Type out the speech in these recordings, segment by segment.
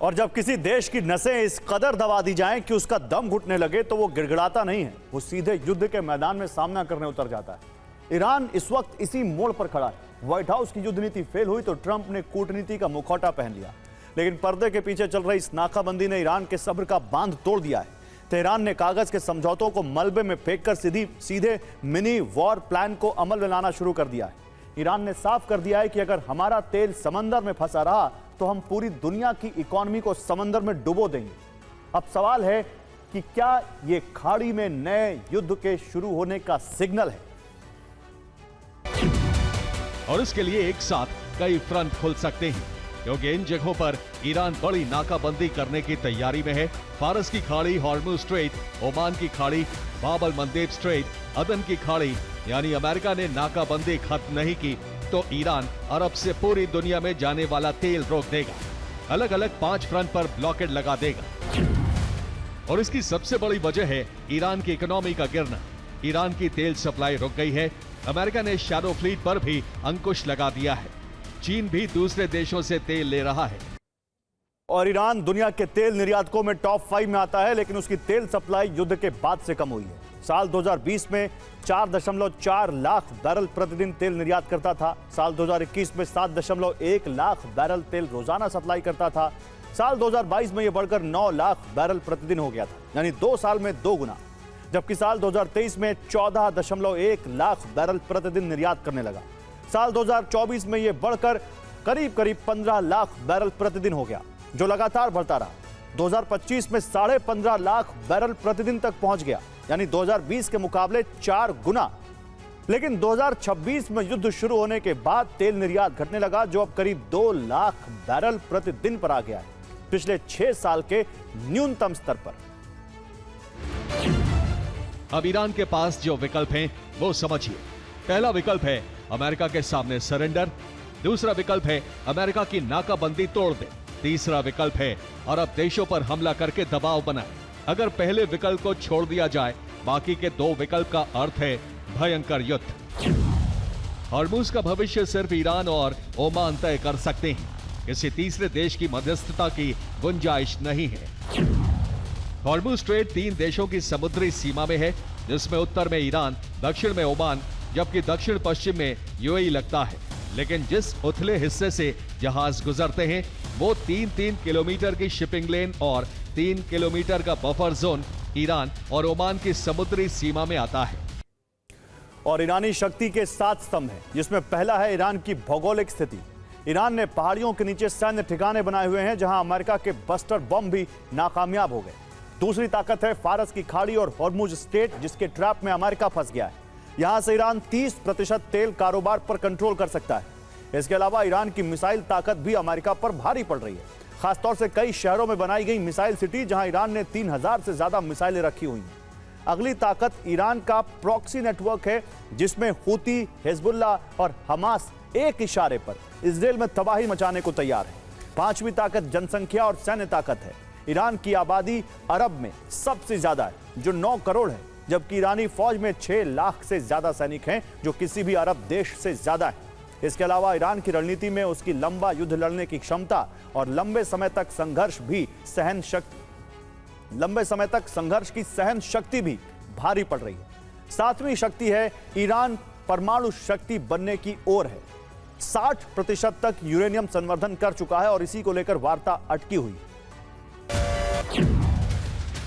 और जब किसी देश की नसें इस कदर दबा दी जाएं कि उसका दम घुटने लगे तो वो गिड़गिड़ाता नहीं है, वो सीधे युद्ध के मैदान में सामना करने उतर जाता है। ईरान इस वक्त इसी मोड़ पर खड़ा है। व्हाइट हाउस की युद्ध नीति फेल हुई तो ट्रंप ने कूटनीति का मुखौटा पहन लिया, लेकिन पर्दे के पीछे चल रही इस नाकाबंदी ने ईरान के सब्र का बांध तोड़ दिया है। तेहरान ने कागज के समझौतों को मलबे में फेंककर सीधे मिनी वॉर प्लान को अमल में लाना शुरू कर दिया है। ईरान ने साफ कर दिया है कि अगर हमारा तेल समंदर में फंसा रहा तो हम पूरी दुनिया की इकोनॉमी को समंदर में डुबो देंगे। अब सवाल है कि क्या ये खाड़ी में नए युद्ध के शुरू होने का सिग्नल है? और इसके लिए एक साथ कई फ्रंट खुल सकते हैं, क्योंकि इन जगहों पर ईरान बड़ी नाकाबंदी करने की तैयारी में है। फारस की खाड़ी, हॉर्मुज स्ट्रेट, ओमान की खाड़ी, बाब अल मंदेब स्ट्रेट, अदन की खाड़ी, यानी अमेरिका ने नाकाबंदी खत्म नहीं की तो ईरान अरब से पूरी दुनिया में जाने वाला तेल रोक देगा। अलग अलग 5 फ्रंट पर ब्लॉकेड लगा देगा। और इसकी सबसे बड़ी वजह है ईरान की इकोनॉमी का गिरना। ईरान की तेल सप्लाई रुक गई है। अमेरिका ने शैडो फ्लीट पर भी अंकुश लगा दिया है। चीन भी दूसरे देशों से तेल ले रहा है। और ईरान दुनिया के तेल निर्यातकों में टॉप 5 में आता है, लेकिन उसकी तेल सप्लाई युद्ध के बाद से कम हुई है। साल 2020 में 4.4 लाख बैरल प्रतिदिन तेल निर्यात करता था। साल 2021 में 7.1 लाख बैरल तेल रोजाना सप्लाई करता था। साल 2022 में यह बढ़कर 9 लाख बैरल प्रतिदिन हो गया था, यानी 2 साल में 2 गुना। जबकि साल 2023 में 14.1 लाख बैरल प्रतिदिन निर्यात करने लगा। साल 2024 में यह बढ़कर करीब 15 लाख बैरल प्रतिदिन हो गया, जो लगातार बढ़ता रहा। 2025 में 15.5 लाख बैरल प्रतिदिन तक पहुंच गया, यानी 2020 के मुकाबले 4 गुना। लेकिन 2026 में युद्ध शुरू होने के बाद तेल निर्यात घटने लगा, जो अब करीब 2 लाख बैरल प्रतिदिन पर आ गया है, पिछले 6 साल के न्यूनतम स्तर पर। अब ईरान के पास जो विकल्प हैं वो समझिए। पहला विकल्प है अमेरिका के सामने सरेंडर। दूसरा विकल्प है अमेरिका की नाकाबंदी तोड़ दे। तीसरा विकल्प है अरब देशों पर हमला करके दबाव बनाए। अगर पहले विकल्प को छोड़ दिया जाए, बाकी के 2 विकल्प का अर्थ है भयंकर युद्ध। हॉर्मुज का भविष्य सिर्फ ईरान और ओमान तय कर सकते हैं। किसी तीसरे देश की मध्यस्थता की गुंजाइश नहीं है। हॉर्मुज स्ट्रेट 3 देशों की समुद्री सीमा में है, जिसमें उत्तर में ईरान, दक्षिण में ओमान, जबकि दक्षिण पश्चिम में यूएई लगता है। लेकिन जिस उथले हिस्से से जहाज गुजरते हैं वो 3-3 किलोमीटर की शिपिंग लेन और 3 किलोमीटर का बफर जोन ईरान और ओमान की समुद्री सीमा में आता है। और ईरानी शक्ति के 7 स्तंभ हैं, जिसमें पहला है ईरान की भौगोलिक स्थिति। ईरान ने पहाड़ियों के नीचे सैन्य ठिकाने बनाए हुए हैं, जहां अमेरिका के बस्टर बम भी नाकामयाब हो गए। दूसरी ताकत है फारस की खाड़ी और हॉर्मुज स्ट्रेट, जिसके ट्रैप में अमेरिका फंस गया है। यहां से ईरान 30% तेल कारोबार पर कंट्रोल कर सकता है। इसके अलावा ईरान की मिसाइल ताकत भी अमेरिका पर भारी पड़ रही है, खासतौर से कई शहरों में बनाई गई मिसाइल सिटी, जहां ईरान ने 3000 से ज्यादा मिसाइलें रखी हुई हैं। अगली ताकत ईरान का प्रॉक्सी नेटवर्क है, जिसमें हूती, हिजबुल्ला और हमास एक इशारे पर इजराइल में तबाही मचाने को तैयार है। 5वीं ताकत जनसंख्या और सैन्य ताकत है। ईरान की आबादी अरब में सबसे ज्यादा है, जो 9 करोड़ है, जबकि ईरानी फौज में 6 लाख से ज्यादा सैनिक हैं, जो किसी भी अरब देश से ज्यादा है। इसके अलावा ईरान की रणनीति में उसकी लंबा युद्ध लड़ने की क्षमता और लंबे समय तक संघर्ष की सहन शक्ति भी भारी पड़ रही है। 7वीं शक्ति है ईरान परमाणु शक्ति बनने की ओर है। 60% तक यूरेनियम संवर्धन कर चुका है और इसी को लेकर वार्ता अटकी हुई है।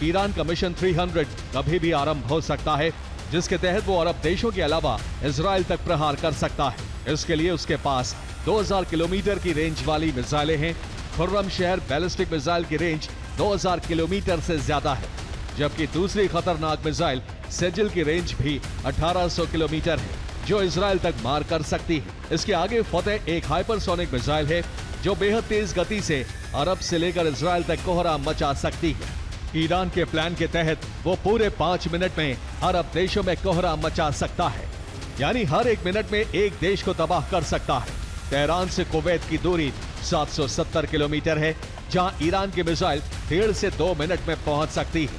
ईरान का मिशन 300 कभी भी आरंभ हो सकता है, जिसके तहत वो अरब देशों के अलावा इजराइल तक प्रहार कर सकता है। इसके लिए उसके पास 2000 किलोमीटर की रेंज वाली मिसाइलें हैं। खुर्रम शहर बैलिस्टिक मिसाइल की रेंज 2000 किलोमीटर से ज्यादा है, जबकि दूसरी खतरनाक मिसाइल सेजिल की रेंज भी 1800 किलोमीटर है, जो इजराइल तक मार कर सकती है। इसके आगे फतेह एक हाइपरसोनिक मिसाइल है, जो बेहद तेज गति से अरब से लेकर इजराइल तक कोहराम मचा सकती है। ईरान के प्लान के तहत वो पूरे 5 मिनट में अरब देशों में कोहराम मचा सकता है, यानी हर 1 मिनट में एक देश को तबाह कर सकता है। तेहरान से कुवैत की दूरी 770 किलोमीटर है, जहां ईरान की मिसाइल 1.5 से 2 मिनट में पहुंच सकती है।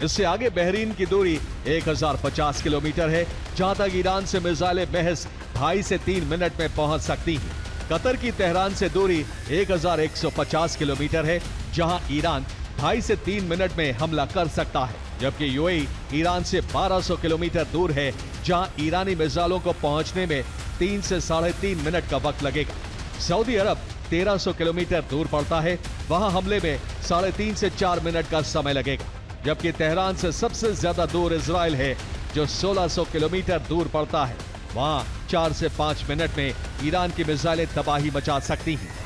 इससे आगे बहरीन की दूरी 1050 किलोमीटर है, जहां तक ईरान से मिसाइलें महज 2.5 से 3 मिनट में पहुंच सकती हैं। कतर की तेहरान से दूरी 1150 किलोमीटर है, जहां ईरान 2.5 से 3 मिनट में हमला कर सकता है, जबकि यूएई ईरान से 1200 किलोमीटर दूर है, जहां ईरानी मिसाइलों को पहुंचने में 3 से 3.5 मिनट का वक्त लगेगा। सऊदी अरब 1300 किलोमीटर दूर पड़ता है, वहां हमले में 3.5 से 4 मिनट का समय लगेगा, जबकि तेहरान से सबसे ज्यादा दूर इजराइल है, जो 1600 किलोमीटर दूर पड़ता है। वहां 4 से 5 मिनट में ईरान की मिसाइलें तबाही मचा सकती हैं।